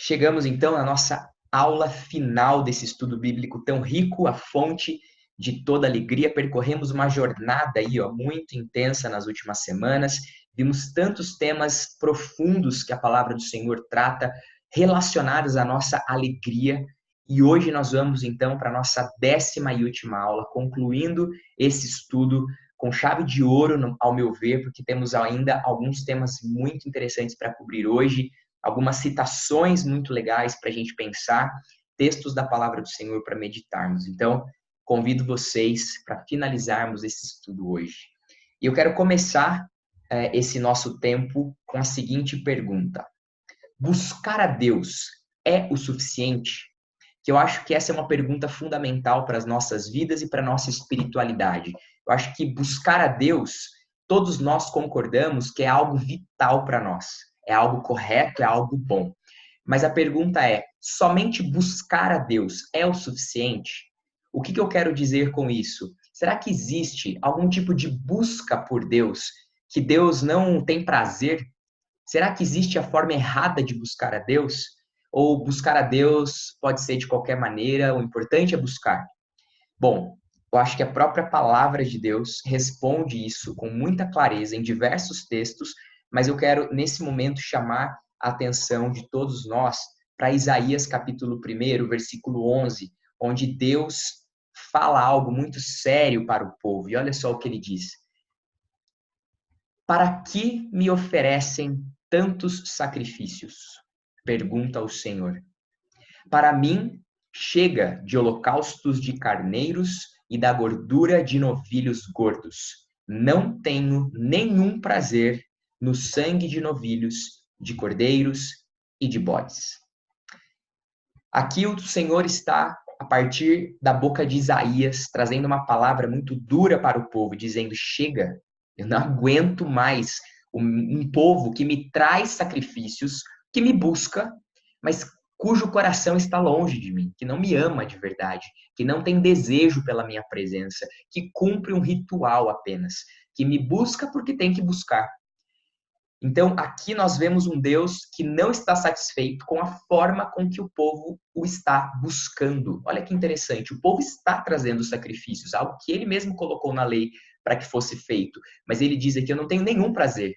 Chegamos então à nossa aula final desse estudo bíblico tão rico, a fonte de toda alegria. Percorremos uma jornada aí, ó, muito intensa nas últimas semanas. Vimos tantos temas profundos que a palavra do Senhor trata, relacionados à nossa alegria. E hoje nós vamos então para a nossa 10ª e última aula, concluindo esse estudo com chave de ouro, ao meu ver, porque temos ainda alguns temas muito interessantes para cobrir hoje, algumas citações muito legais para a gente pensar, textos da palavra do Senhor para meditarmos. Então, convido vocês para finalizarmos esse estudo hoje. E eu quero começar esse nosso tempo com a seguinte pergunta: buscar a Deus é o suficiente? Que eu acho que essa é uma pergunta fundamental para as nossas vidas e para a nossa espiritualidade. Eu acho que buscar a Deus, todos nós concordamos que é algo vital para nós, é algo correto, é algo bom. Mas a pergunta é: somente buscar a Deus é o suficiente? O que eu quero dizer com isso? Será que existe algum tipo de busca por Deus que Deus não tem prazer? Será que existe a forma errada de buscar a Deus? Ou buscar a Deus pode ser de qualquer maneira, o importante é buscar? Bom, eu acho que a própria palavra de Deus responde isso com muita clareza em diversos textos, mas eu quero, nesse momento, chamar a atenção de todos nós para Isaías capítulo 1, versículo 11, onde Deus fala algo muito sério para o povo. E olha só o que ele diz: para que me oferecem tantos sacrifícios? Pergunta o Senhor. Para mim, chega de holocaustos de carneiros e da gordura de novilhos gordos. Não tenho nenhum prazer no sangue de novilhos, de cordeiros e de bodes. Aqui o Senhor está, a partir da boca de Isaías, trazendo uma palavra muito dura para o povo, dizendo: chega, eu não aguento mais um povo que me traz sacrifícios, que me busca, mas cujo coração está longe de mim, que não me ama de verdade, que não tem desejo pela minha presença, que cumpre um ritual apenas, que me busca porque tem que buscar. Então, aqui nós vemos um Deus que não está satisfeito com a forma com que o povo o está buscando. Olha que interessante, o povo está trazendo sacrifícios, algo que ele mesmo colocou na lei para que fosse feito, mas ele diz aqui: eu não tenho nenhum prazer.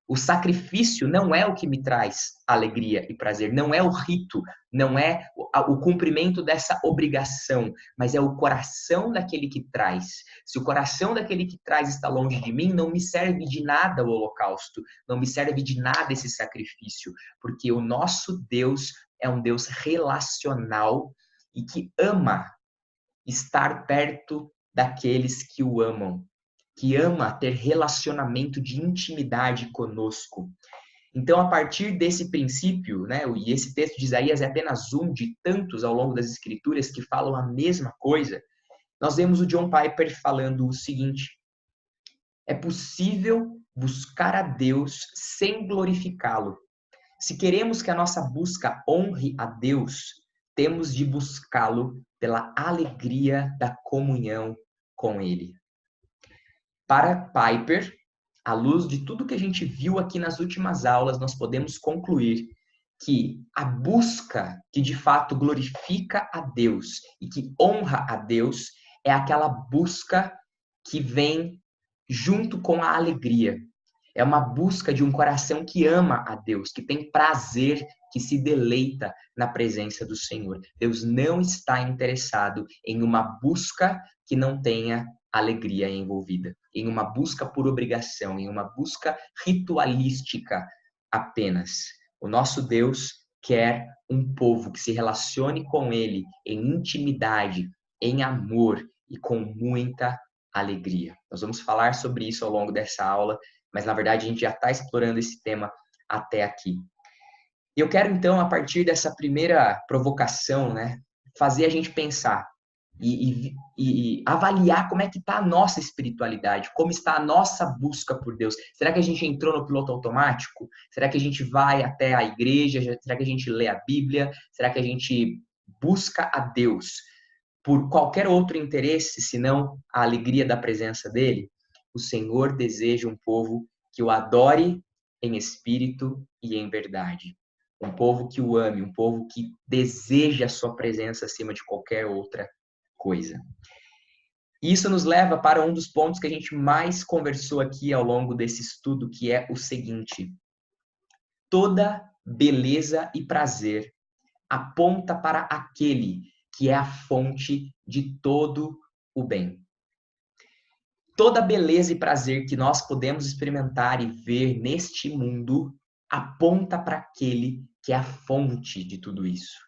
O sacrifício não é o que me traz alegria e prazer, não é o rito, não é o cumprimento dessa obrigação, mas é o coração daquele que traz. Se o coração daquele que traz está longe de mim, não me serve de nada o holocausto, não me serve de nada esse sacrifício, porque o nosso Deus é um Deus relacional e que ama estar perto daqueles que o amam, que ama ter relacionamento de intimidade conosco. Então, a partir desse princípio, né, e esse texto de Isaías é apenas um de tantos ao longo das Escrituras que falam a mesma coisa, nós vemos o John Piper falando o seguinte: é possível buscar a Deus sem glorificá-lo. Se queremos que a nossa busca honre a Deus, temos de buscá-lo pela alegria da comunhão com Ele. Para Piper, à luz de tudo que a gente viu aqui nas últimas aulas, nós podemos concluir que a busca que de fato glorifica a Deus e que honra a Deus é aquela busca que vem junto com a alegria. É uma busca de um coração que ama a Deus, que tem prazer, que se deleita na presença do Senhor. Deus não está interessado em uma busca que não tenha alegria envolvida, em uma busca por obrigação, em uma busca ritualística apenas. O nosso Deus quer um povo que se relacione com Ele em intimidade, em amor e com muita alegria. Nós vamos falar sobre isso ao longo dessa aula, mas na verdade a gente já está explorando esse tema até aqui. Eu quero então, a partir dessa primeira provocação, né, fazer a gente pensar e avaliar como é que está a nossa espiritualidade, como está a nossa busca por Deus. Será que a gente entrou no piloto automático? Será que a gente vai até a igreja? Será que a gente lê a Bíblia? Será que a gente busca a Deus por qualquer outro interesse, senão a alegria da presença dele? O Senhor deseja um povo que o adore em espírito e em verdade. um povo que o ame, um povo que deseja a sua presença acima de qualquer outra coisa. Isso nos leva para um dos pontos que a gente mais conversou aqui ao longo desse estudo, que é o seguinte: toda beleza e prazer aponta para aquele que é a fonte de todo o bem. Toda beleza e prazer que nós podemos experimentar e ver neste mundo aponta para aquele que é a fonte de tudo isso.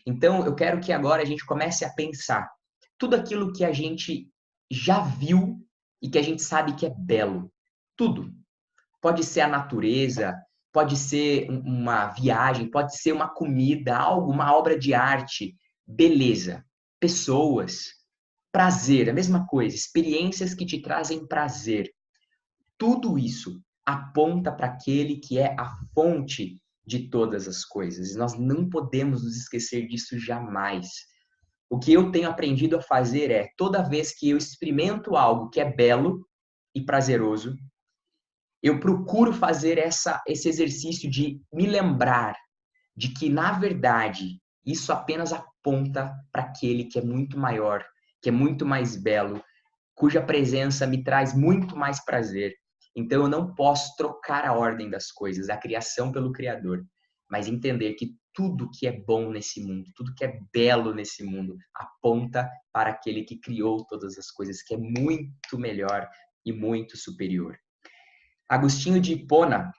Então, eu quero que agora a gente comece a pensar tudo aquilo que a gente já viu e que a gente sabe que é belo. Tudo. Pode ser a natureza, pode ser uma viagem, pode ser uma comida, algo, uma obra de arte, beleza, pessoas, prazer, a mesma coisa, experiências que te trazem prazer. Tudo isso aponta para aquele que é a fonte de todas as coisas. E nós não podemos nos esquecer disso jamais. O que eu tenho aprendido a fazer é, toda vez que eu experimento algo que é belo e prazeroso, eu procuro fazer esse exercício de me lembrar de que, na verdade, isso apenas aponta para aquele que é muito maior, que é muito mais belo, cuja presença me traz muito mais prazer. Então, eu não posso trocar a ordem das coisas, a criação pelo Criador, mas entender que tudo que é bom nesse mundo, tudo que é belo nesse mundo, aponta para aquele que criou todas as coisas, que é muito melhor e muito superior. Agostinho de Hipona,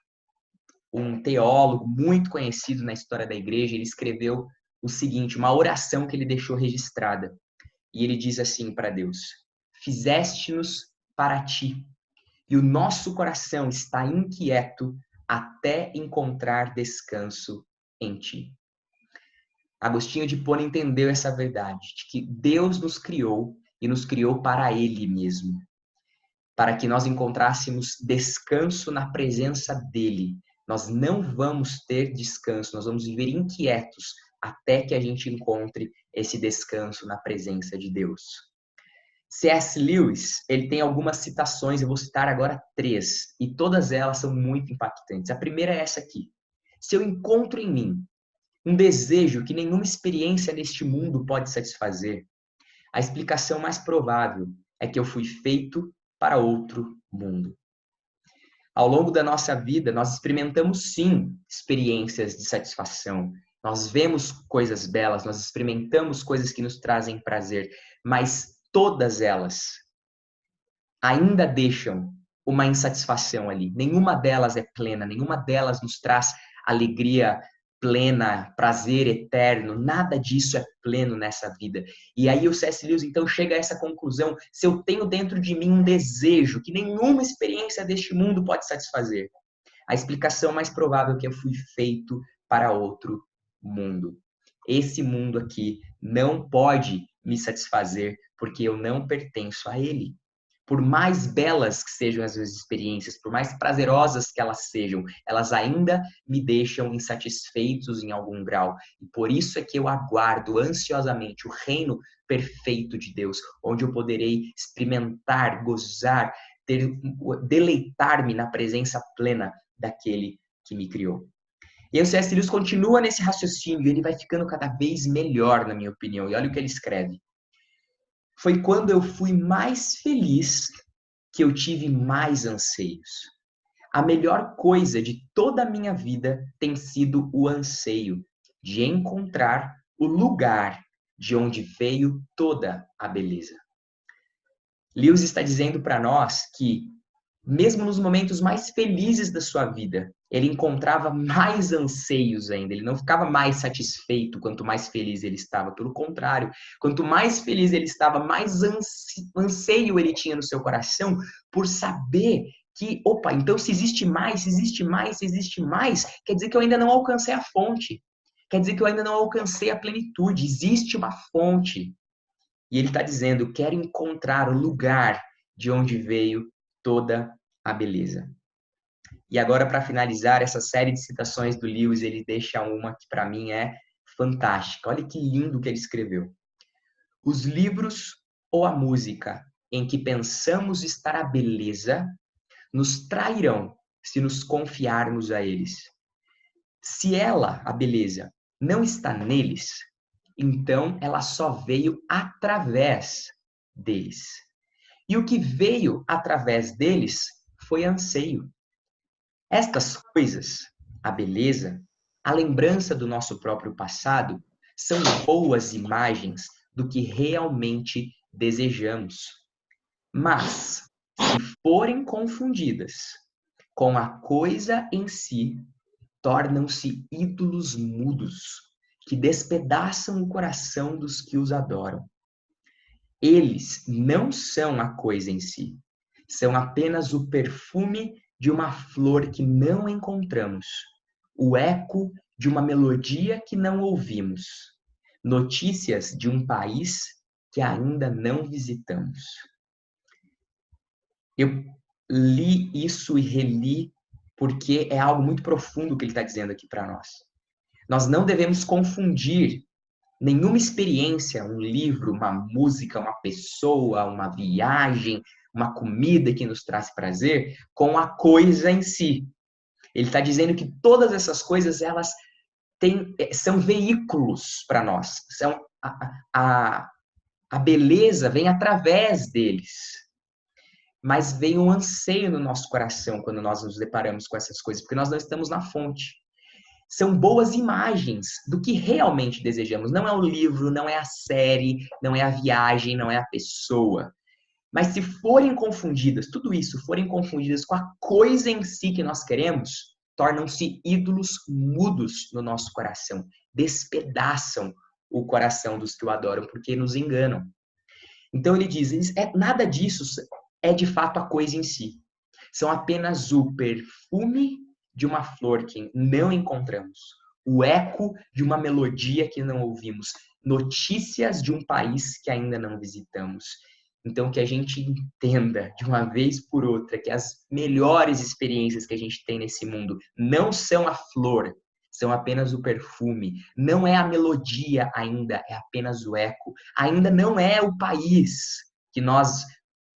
um teólogo muito conhecido na história da igreja, ele escreveu o seguinte, uma oração que ele deixou registrada. E ele diz assim para Deus: fizeste-nos para ti, e o nosso coração está inquieto até encontrar descanso em ti. Agostinho de Hipona entendeu essa verdade, de que Deus nos criou e nos criou para Ele mesmo, para que nós encontrássemos descanso na presença dEle. Nós não vamos ter descanso, nós vamos viver inquietos até que a gente encontre esse descanso na presença de Deus. C.S. Lewis, ele tem algumas citações, eu vou citar agora 3, e todas elas são muito impactantes. A primeira é essa aqui: se eu encontro em mim um desejo que nenhuma experiência neste mundo pode satisfazer, a explicação mais provável é que eu fui feito para outro mundo. Ao longo da nossa vida, nós experimentamos sim experiências de satisfação. Nós vemos coisas belas, nós experimentamos coisas que nos trazem prazer, mas todas elas ainda deixam uma insatisfação ali. Nenhuma delas é plena, nenhuma delas nos traz alegria plena, prazer eterno, nada disso é pleno nessa vida. E aí o C.S. Lewis então chega a essa conclusão: se eu tenho dentro de mim um desejo que nenhuma experiência deste mundo pode satisfazer, a explicação mais provável é que eu fui feito para outro mundo. Esse mundo aqui não pode me satisfazer porque eu não pertenço a ele. Por mais belas que sejam as minhas experiências, por mais prazerosas que elas sejam, elas ainda me deixam insatisfeitos em algum grau. E por isso é que eu aguardo ansiosamente o reino perfeito de Deus, onde eu poderei experimentar, gozar, deleitar-me na presença plena daquele que me criou. E aí o C.S. Lewis continua nesse raciocínio e ele vai ficando cada vez melhor, na minha opinião. E olha o que ele escreve: foi quando eu fui mais feliz que eu tive mais anseios. A melhor coisa de toda a minha vida tem sido o anseio de encontrar o lugar de onde veio toda a beleza. Lewis está dizendo para nós que, mesmo nos momentos mais felizes da sua vida, ele encontrava mais anseios ainda. Ele não ficava mais satisfeito quanto mais feliz ele estava. Pelo contrário, quanto mais feliz ele estava, mais anseio ele tinha no seu coração por saber que, opa, então se existe mais, se existe mais, se existe mais, quer dizer que eu ainda não alcancei a fonte. Quer dizer que eu ainda não alcancei a plenitude. Existe uma fonte. E ele está dizendo: quero encontrar o lugar de onde veio toda a beleza. E agora, para finalizar essa série de citações do Lewis, ele deixa uma que para mim é fantástica. Olha que lindo que ele escreveu. Os livros ou a música em que pensamos estar a beleza nos trairão se nos confiarmos a eles. Se ela, a beleza, não está neles, então ela só veio através deles. E o que veio através deles foi anseio. Estas coisas, a beleza, a lembrança do nosso próprio passado, são boas imagens do que realmente desejamos. Mas, se forem confundidas com a coisa em si, tornam-se ídolos mudos, que despedaçam o coração dos que os adoram. Eles não são a coisa em si, são apenas o perfume de uma flor que não encontramos, o eco de uma melodia que não ouvimos, notícias de um país que ainda não visitamos. Eu li isso e reli porque é algo muito profundo que ele está dizendo aqui para nós. Nós não devemos confundir nenhuma experiência, um livro, uma música, uma pessoa, uma viagem, uma comida que nos traz prazer, com a coisa em si. Ele está dizendo que todas essas coisas, elas são veículos para nós. São a beleza vem através deles. Mas vem um anseio no nosso coração quando nós nos deparamos com essas coisas, porque nós não estamos na fonte. São boas imagens do que realmente desejamos. Não é o livro, não é a série, não é a viagem, não é a pessoa. Mas se forem confundidas, tudo isso forem confundidas com a coisa em si que nós queremos, tornam-se ídolos mudos no nosso coração. Despedaçam o coração dos que o adoram, porque nos enganam. Então ele diz, nada disso é de fato a coisa em si. São apenas o perfume de uma flor que não encontramos, o eco de uma melodia que não ouvimos, notícias de um país que ainda não visitamos. Então, que a gente entenda de uma vez por outra que as melhores experiências que a gente tem nesse mundo não são a flor, são apenas o perfume, não é a melodia ainda, é apenas o eco, ainda não é o país que nós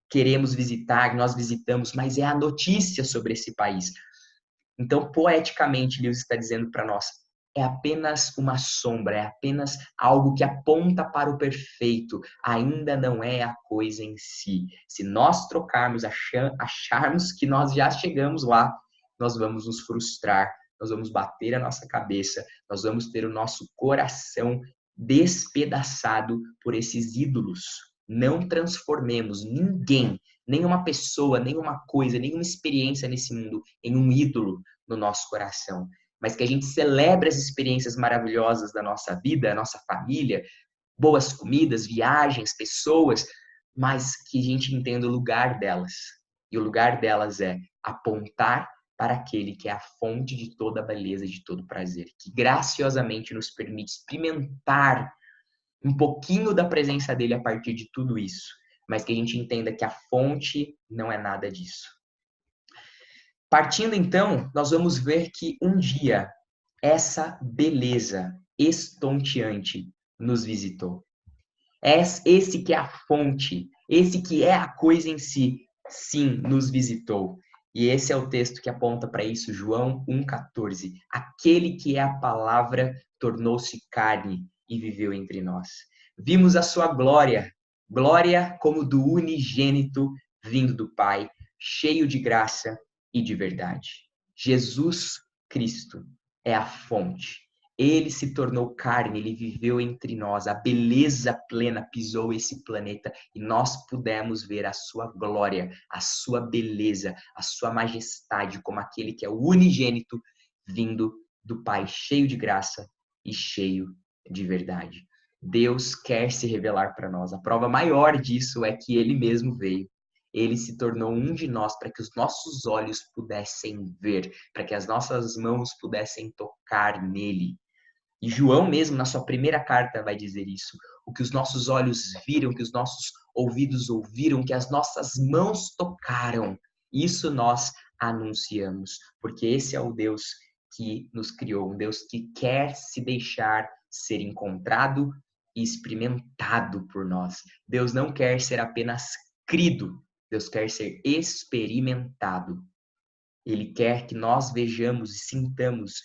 queremos visitar, que nós visitamos, mas é a notícia sobre esse país. Então, poeticamente, Lewis está dizendo para nós, é apenas uma sombra, é apenas algo que aponta para o perfeito, ainda não é a coisa em si. Se nós trocarmos, acharmos que nós já chegamos lá, nós vamos nos frustrar, nós vamos bater a nossa cabeça, nós vamos ter o nosso coração despedaçado por esses ídolos. Não transformemos ninguém, nenhuma pessoa, nenhuma coisa, nenhuma experiência nesse mundo em um ídolo no nosso coração, mas que a gente celebre as experiências maravilhosas da nossa vida, a nossa família, boas comidas, viagens, pessoas, mas que a gente entenda o lugar delas. E o lugar delas é apontar para aquele que é a fonte de toda a beleza, de todo prazer, que graciosamente nos permite experimentar um pouquinho da presença dele a partir de tudo isso, mas que a gente entenda que a fonte não é nada disso. Partindo então, nós vamos ver que um dia essa beleza estonteante nos visitou. Esse que é a fonte, esse que é a coisa em si, sim, nos visitou. E esse é o texto que aponta para isso, João 1,14. Aquele que é a palavra tornou-se carne e viveu entre nós. Vimos a sua glória, glória como do unigênito vindo do Pai, cheio de graça e de verdade. Jesus Cristo é a fonte. Ele se tornou carne, ele viveu entre nós, a beleza plena pisou esse planeta e nós pudemos ver a sua glória, a sua beleza, a sua majestade, como aquele que é o unigênito vindo do Pai, cheio de graça e cheio de verdade. Deus quer se revelar para nós. A prova maior disso é que ele mesmo veio. Ele se tornou um de nós para que os nossos olhos pudessem ver, para que as nossas mãos pudessem tocar nele. E João mesmo, na sua primeira carta, vai dizer isso. O que os nossos olhos viram, o que os nossos ouvidos ouviram, que as nossas mãos tocaram, isso nós anunciamos. Porque esse é o Deus que nos criou, um Deus que quer se deixar ser encontrado e experimentado por nós. Deus não quer ser apenas crido, Deus quer ser experimentado. Ele quer que nós vejamos e sintamos,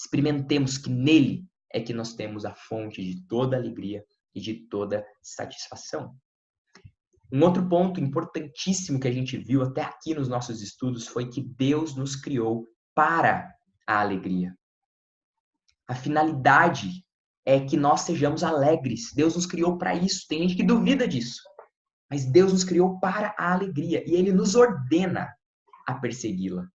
Experimentemos que nele é que nós temos a fonte de toda alegria e de toda satisfação. Um outro ponto importantíssimo que a gente viu até aqui nos nossos estudos foi que Deus nos criou para a alegria. A finalidade é que nós sejamos alegres. Deus nos criou para isso. Tem gente que duvida disso. Mas Deus nos criou para a alegria e Ele nos ordena a persegui-la.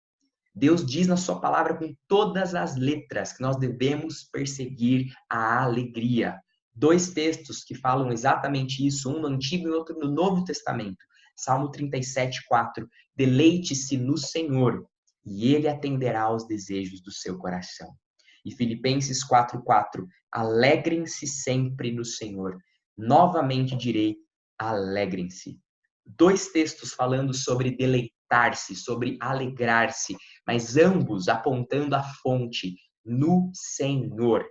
Deus diz na sua palavra com todas as letras que nós devemos perseguir a alegria. 2 textos que falam exatamente isso, um no Antigo e outro no Novo Testamento. Salmo 37:4. Deleite-se no Senhor e Ele atenderá aos desejos do seu coração. E Filipenses 4:4. Alegrem-se sempre no Senhor. Novamente direi, alegrem-se. 2 textos falando sobre deleitar-se, sobre alegrar-se, mas ambos apontando a fonte no Senhor.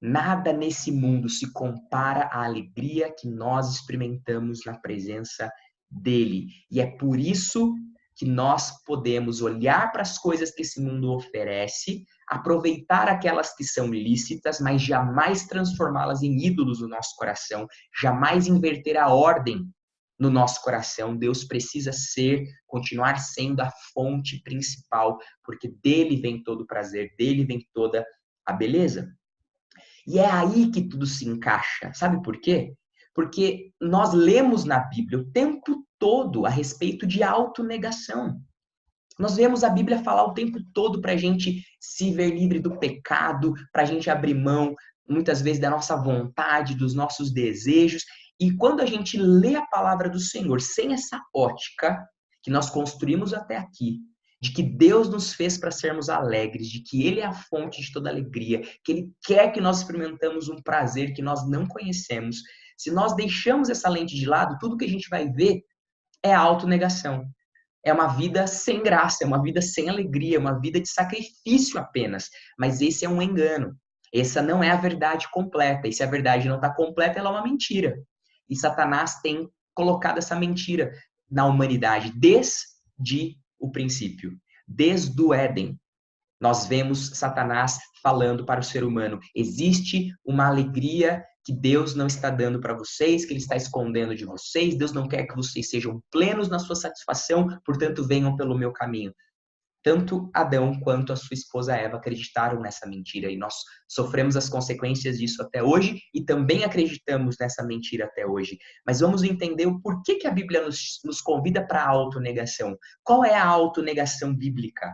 Nada nesse mundo se compara à alegria que nós experimentamos na presença dele. E é por isso que nós podemos olhar para as coisas que esse mundo oferece, aproveitar aquelas que são lícitas, mas jamais transformá-las em ídolos no nosso coração, jamais inverter a ordem no nosso coração. Deus precisa continuar sendo a fonte principal, porque dele vem todo o prazer, dele vem toda a beleza. E é aí que tudo se encaixa. Sabe por quê? Porque nós lemos na Bíblia o tempo todo a respeito de autonegação. Nós vemos a Bíblia falar o tempo todo para a gente se ver livre do pecado, para a gente abrir mão, muitas vezes, da nossa vontade, dos nossos desejos. E quando a gente lê a palavra do Senhor sem essa ótica que nós construímos até aqui, de que Deus nos fez para sermos alegres, de que Ele é a fonte de toda alegria, que Ele quer que nós experimentamos um prazer que nós não conhecemos, se nós deixamos essa lente de lado, tudo que a gente vai ver é a autonegação. É uma vida sem graça, é uma vida sem alegria, é uma vida de sacrifício apenas. Mas esse é um engano. Essa não é a verdade completa. E se a verdade não está completa, ela é uma mentira. E Satanás tem colocado essa mentira na humanidade desde o princípio. Desde o Éden, nós vemos Satanás falando para o ser humano: existe uma alegria que Deus não está dando para vocês, que Ele está escondendo de vocês. Deus não quer que vocês sejam plenos na sua satisfação, portanto, venham pelo meu caminho. Tanto Adão quanto a sua esposa Eva acreditaram nessa mentira e nós sofremos as consequências disso até hoje e também acreditamos nessa mentira até hoje. Mas vamos entender o porquê que a Bíblia nos convida para a autonegação. Qual é a autonegação bíblica?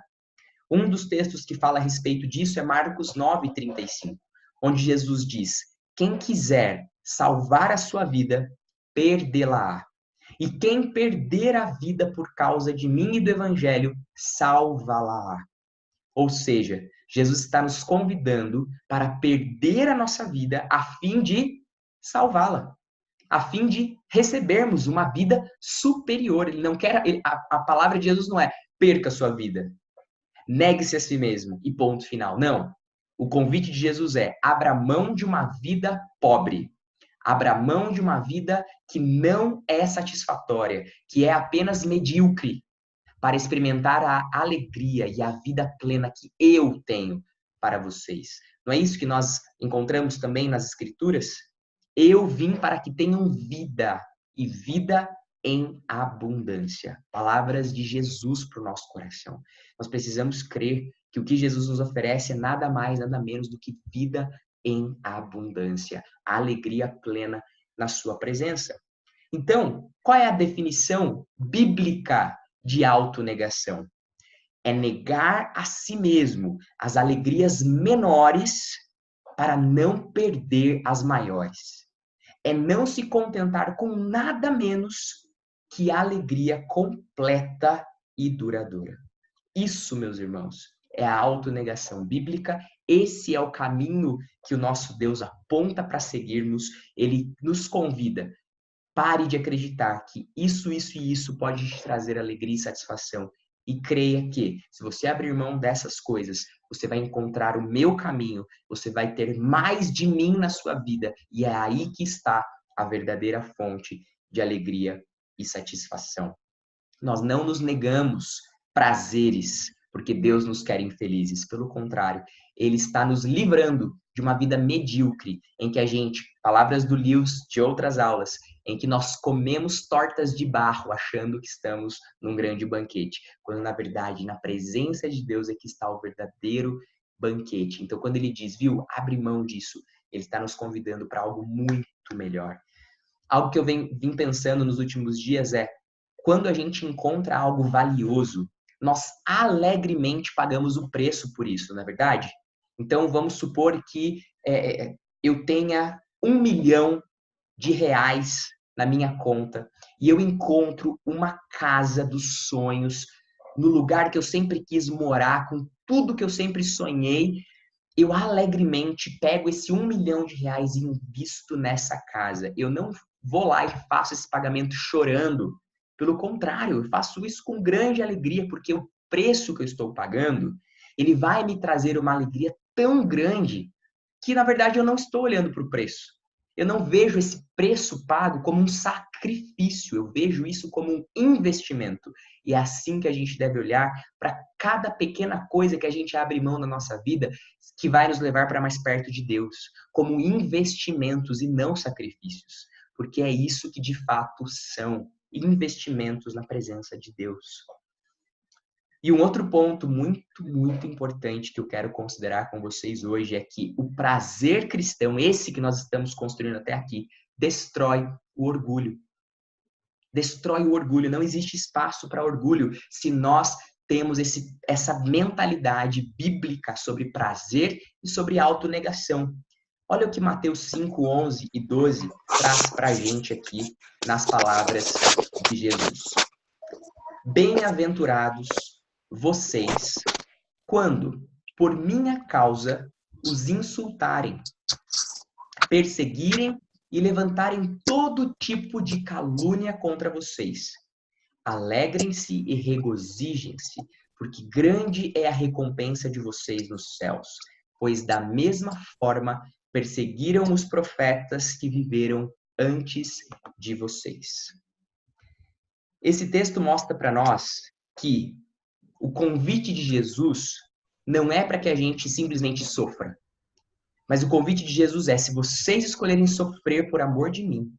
Um dos textos que fala a respeito disso é Marcos 9:35, onde Jesus diz: quem quiser salvar a sua vida, perdê-la-á. E quem perder a vida por causa de mim e do Evangelho, salva-la-á. Ou seja, Jesus está nos convidando para perder a nossa vida a fim de salvá-la, a fim de recebermos uma vida superior. Ele não quer, a palavra de Jesus não é perca a sua vida, negue-se a si mesmo e ponto final. Não. O convite de Jesus é: abra mão de uma vida pobre. Abra mão de uma vida que não é satisfatória, que é apenas medíocre, para experimentar a alegria e a vida plena que eu tenho para vocês. Não é isso que nós encontramos também nas Escrituras? Eu vim para que tenham vida, e vida em abundância. Palavras de Jesus para o nosso coração. Nós precisamos crer que o que Jesus nos oferece é nada mais, nada menos do que vida em abundância, a alegria plena na sua presença. Então, qual é a definição bíblica de autonegação? É negar a si mesmo as alegrias menores para não perder as maiores. É não se contentar com nada menos que a alegria completa e duradoura. Isso, meus irmãos, é a autonegação bíblica. Esse é o caminho que o nosso Deus aponta para seguirmos. Ele nos convida: pare de acreditar que isso e isso pode te trazer alegria e satisfação. E creia que, se você abrir mão dessas coisas, você vai encontrar o meu caminho, você vai ter mais de mim na sua vida. E é aí que está a verdadeira fonte de alegria e satisfação. Nós não nos negamos prazeres porque Deus nos quer infelizes. Pelo contrário, Ele está nos livrando de uma vida medíocre, em que a gente, palavras do Lewis de outras aulas, em que nós comemos tortas de barro achando que estamos num grande banquete, quando na verdade, na presença de Deus é que está o verdadeiro banquete. Então, quando ele diz, viu, abre mão disso, ele está nos convidando para algo muito melhor. Algo que eu vim pensando nos últimos dias é, quando a gente encontra algo valioso, nós alegremente pagamos o preço por isso, não é verdade? Então, vamos supor que eu tenha R$ 1 milhão na minha conta e eu encontro uma casa dos sonhos, no lugar que eu sempre quis morar, com tudo que eu sempre sonhei, eu alegremente pego esse R$ 1 milhão e invisto nessa casa. Eu não vou lá e faço esse pagamento chorando. Pelo contrário, eu faço isso com grande alegria, porque o preço que eu estou pagando, ele vai me trazer uma alegria tão grande que, na verdade, eu não estou olhando para o preço. Eu não vejo esse preço pago como um sacrifício, eu vejo isso como um investimento. E é assim que a gente deve olhar para cada pequena coisa que a gente abre mão na nossa vida, que vai nos levar para mais perto de Deus, como investimentos e não sacrifícios. Porque é isso que de fato são investimentos na presença de Deus. E um outro ponto muito importante que eu quero considerar com vocês hoje é que o prazer cristão, esse que nós estamos construindo até aqui, destrói o orgulho. Destrói o orgulho. Não existe espaço para orgulho se nós temos essa mentalidade bíblica sobre prazer e sobre autonegação. Olha o que Mateus 5, 11 e 12 traz para a gente aqui nas palavras de Jesus. Bem-aventurados vocês, quando, por minha causa, os insultarem, perseguirem e levantarem todo tipo de calúnia contra vocês. Alegrem-se e regozijem-se, porque grande é a recompensa de vocês nos céus, pois da mesma forma perseguiram os profetas que viveram antes de vocês. Esse texto mostra para nós que o convite de Jesus não é para que a gente simplesmente sofra. Mas o convite de Jesus é, se vocês escolherem sofrer por amor de mim,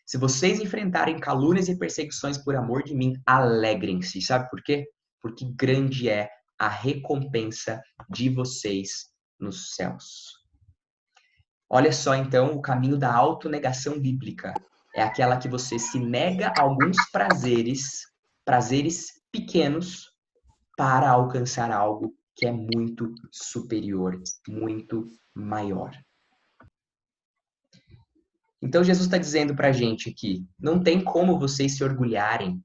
se vocês enfrentarem calúnias e perseguições por amor de mim, alegrem-se. Sabe por quê? Porque grande é a recompensa de vocês nos céus. Olha só, então, o caminho da autonegação bíblica. É aquela que você se nega a alguns prazeres pequenos, para alcançar algo que é muito superior, muito maior. Então, Jesus está dizendo para a gente aqui, não tem como vocês se orgulharem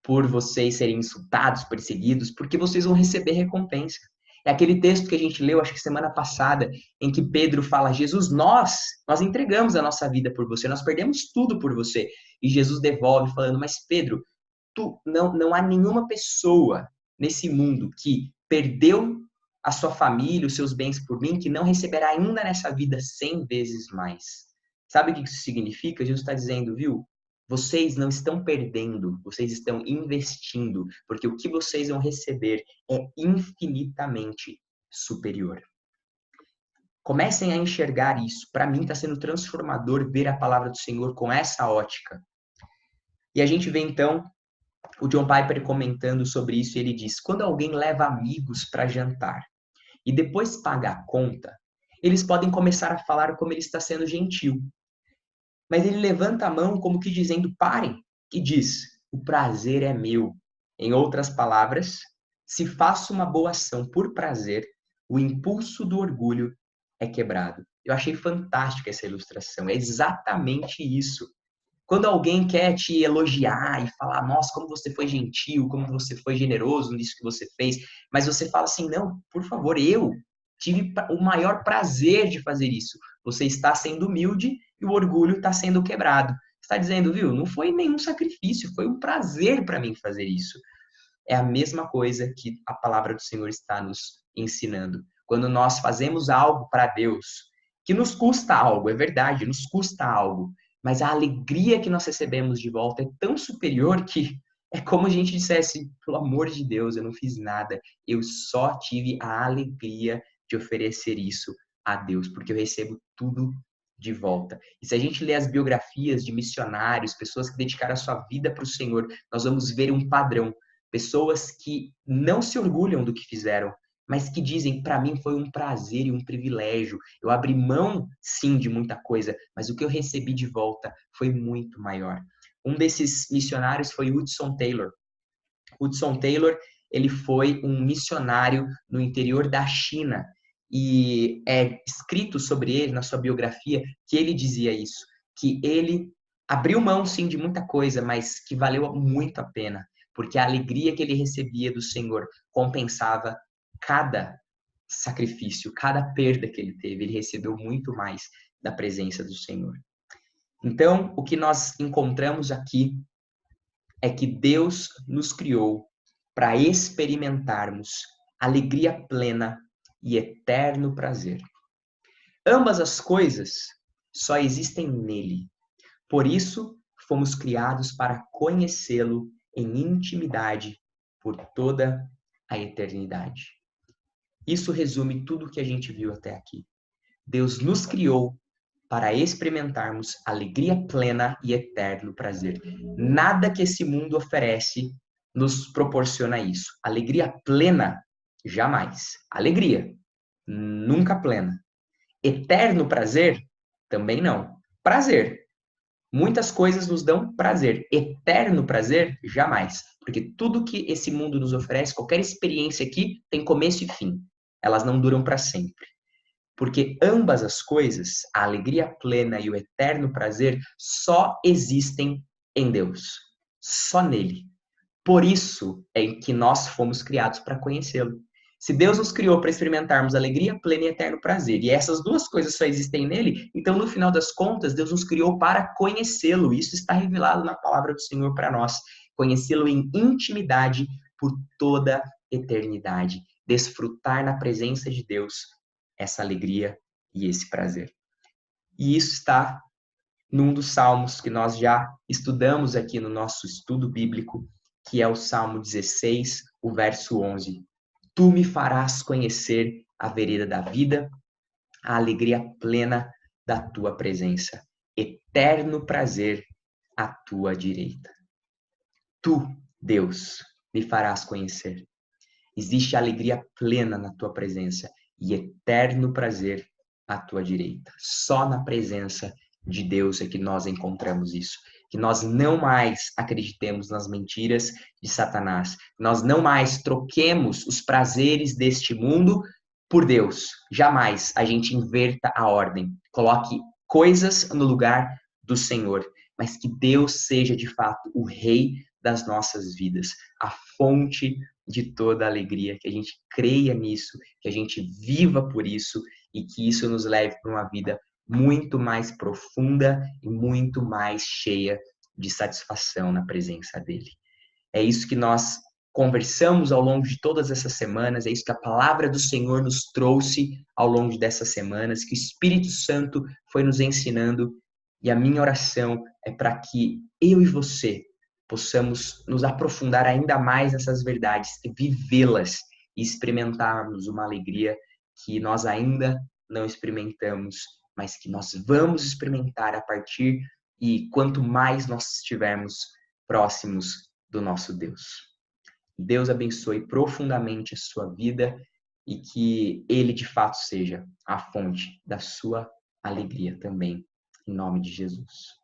por vocês serem insultados, perseguidos, porque vocês vão receber recompensa. É aquele texto que a gente leu, acho que semana passada, em que Pedro fala, Jesus, nós entregamos a nossa vida por você, nós perdemos tudo por você. E Jesus devolve falando, mas Pedro, não há nenhuma pessoa nesse mundo que perdeu a sua família, os seus bens por mim, que não receberá ainda nessa vida 100 vezes mais. Sabe o que isso significa? Jesus está dizendo, viu? Vocês não estão perdendo, vocês estão investindo, porque o que vocês vão receber é infinitamente superior. Comecem a enxergar isso. Para mim está sendo transformador ver a palavra do Senhor com essa ótica. E a gente vê então o John Piper comentando sobre isso, e ele diz, quando alguém leva amigos para jantar e depois paga a conta, eles podem começar a falar como ele está sendo gentil. Mas ele levanta a mão como que dizendo, parem, e diz, o prazer é meu. Em outras palavras, se faço uma boa ação por prazer, o impulso do orgulho é quebrado. Eu achei fantástica essa ilustração, é exatamente isso. Quando alguém quer te elogiar e falar, nossa, como você foi gentil, como você foi generoso nisso que você fez, mas você fala assim, não, por favor, eu tive o maior prazer de fazer isso. Você está sendo humilde e o orgulho está sendo quebrado. Está dizendo, viu, não foi nenhum sacrifício, foi um prazer para mim fazer isso. É a mesma coisa que a palavra do Senhor está nos ensinando. Quando nós fazemos algo para Deus, que nos custa algo, é verdade, nos custa algo, mas a alegria que nós recebemos de volta é tão superior que é como a gente dissesse, pelo amor de Deus, eu não fiz nada, eu só tive a alegria de oferecer isso a Deus, porque eu recebo tudo de volta. E se a gente lê as biografias de missionários, pessoas que dedicaram a sua vida para o Senhor, nós vamos ver um padrão. Pessoas que não se orgulham do que fizeram, mas que dizem, para mim foi um prazer e um privilégio. Eu abri mão, sim, de muita coisa, mas o que eu recebi de volta foi muito maior. Um desses missionários foi Hudson Taylor. Hudson Taylor, ele foi um missionário no interior da China. E é escrito sobre ele, na sua biografia, que ele dizia isso, que ele abriu mão, sim, de muita coisa, mas que valeu muito a pena, porque a alegria que ele recebia do Senhor compensava cada sacrifício, cada perda que ele teve. Ele recebeu muito mais da presença do Senhor. Então, o que nós encontramos aqui é que Deus nos criou para experimentarmos alegria plena e eterno prazer. Ambas as coisas só existem nele. Por isso, fomos criados para conhecê-lo em intimidade por toda a eternidade. Isso resume tudo o que a gente viu até aqui. Deus nos criou para experimentarmos alegria plena e eterno prazer. Nada que esse mundo oferece nos proporciona isso. Alegria plena, jamais. Alegria, nunca plena. Eterno prazer, também não. Prazer. Muitas coisas nos dão prazer. Eterno prazer, jamais. Porque tudo que esse mundo nos oferece, qualquer experiência aqui, tem começo e fim. Elas não duram para sempre. Porque ambas as coisas, a alegria plena e o eterno prazer, só existem em Deus. Só nele. Por isso é que nós fomos criados para conhecê-lo. Se Deus nos criou para experimentarmos alegria plena e eterno prazer, e essas duas coisas só existem nele, então no final das contas, Deus nos criou para conhecê-lo. Isso está revelado na palavra do Senhor para nós. Conhecê-lo em intimidade por toda eternidade. Desfrutar na presença de Deus essa alegria e esse prazer. E isso está num dos salmos que nós já estudamos aqui no nosso estudo bíblico, que é o Salmo 16, o verso 11. Tu me farás conhecer a vereda da vida, a alegria plena da tua presença, eterno prazer à tua direita. Tu, Deus, me farás conhecer. Existe alegria plena na tua presença e eterno prazer à tua direita. Só na presença de Deus é que nós encontramos isso. Que nós não mais acreditemos nas mentiras de Satanás. Nós não mais troquemos os prazeres deste mundo por Deus. Jamais a gente inverta a ordem. Coloque coisas no lugar do Senhor. Mas que Deus seja, de fato, o rei das nossas vidas. A fonte de toda a alegria. Que a gente creia nisso. Que a gente viva por isso. E que isso nos leve para uma vida muito mais profunda e muito mais cheia de satisfação na presença dele. É isso que nós conversamos ao longo de todas essas semanas, é isso que a palavra do Senhor nos trouxe ao longo dessas semanas, que o Espírito Santo foi nos ensinando, e a minha oração é para que eu e você possamos nos aprofundar ainda mais nessas verdades, vivê-las e experimentarmos uma alegria que nós ainda não experimentamos, mas que nós vamos experimentar a partir e quanto mais nós estivermos próximos do nosso Deus. Deus abençoe profundamente a sua vida e que Ele de fato seja a fonte da sua alegria também, em nome de Jesus.